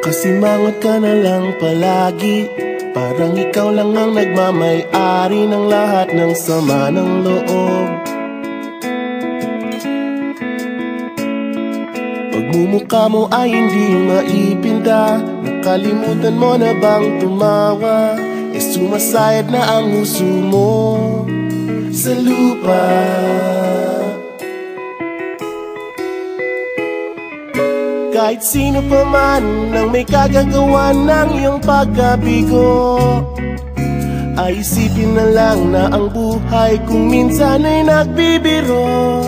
Kasimangot ka na lang palagi, parang ikaw lang ang nagmamay-ari ng lahat ng sama ng loob. Pagmumukha mo ay hindi maipinta, nakalimutan mo na bang tumawa? E sumasayad na ang huso mo sa lupa. Kahit sino pa man ang may kagagawa ng iyong pagkabigo, ay isipin na lang na ang buhay kung minsan ay nagbibiro.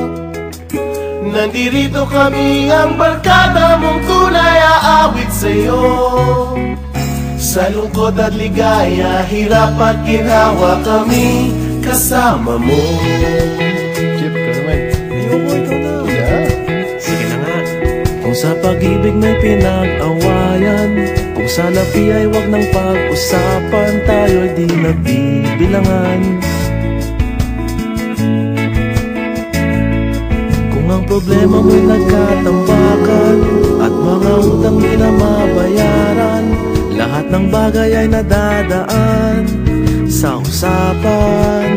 Nandirito kami, ang barkada mong tunay aawit sa'yo. Sa lungkot at ligaya, hirap at ginhawa, kami kasama mo. Chip, ka naman. Ayoko, ikaw na. Yeah. Sige na nga. Kung sa pag-ibig may pinag-awayan, kung sa labi ay wag nang pag-usapan, tayo'y di nagbibilangan. Kung ang problema mo'y nagkatambakan at mga utang di na mabayaran, lahat ng bagay ay nadadaan sa usapan.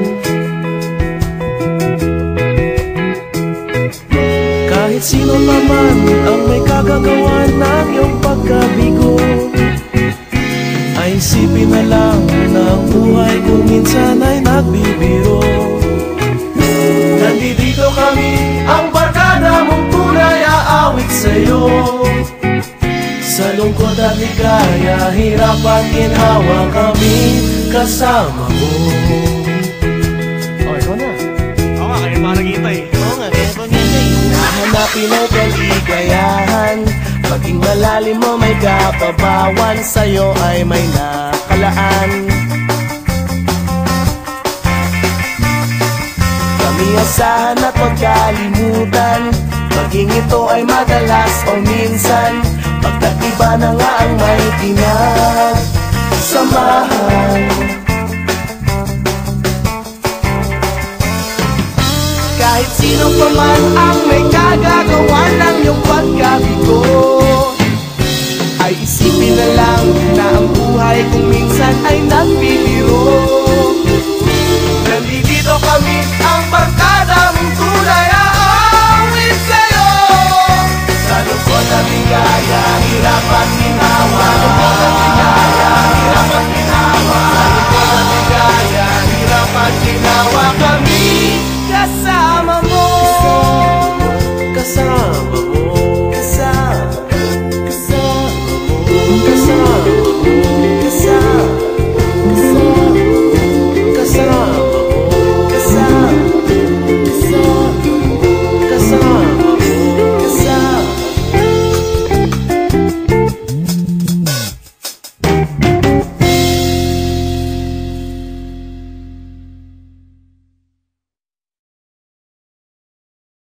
Kahit sino naman ang may kagagawa ng iyong pagkabigo, ay isipin na lang na ang buhay kung minsan ay nagbibiro. Nandito kami, ang barkada mong tunay aawit sa'yo. Sa lungkot at ligaya, hirap at ginhawa, kami kasama mo. Oh, ikaw na. Oo nga, kaya pa nakita eh. Oo nga, kaya pa nakita eh. Nahanapin ang kaligayahan, maging malalim mo may kapabawan, sa'yo ay may nakalaan. Kami asahan at magkalimutan, maging ito ay madalas o minsan, pagkat iba na nga ang may pinagsamahan. Kahit sino pa man ang may kagagawa ng iyong pagkabigo, ay isipin na lang na ang buhay kung minsan ay nagbibiro. Nandito kami, ang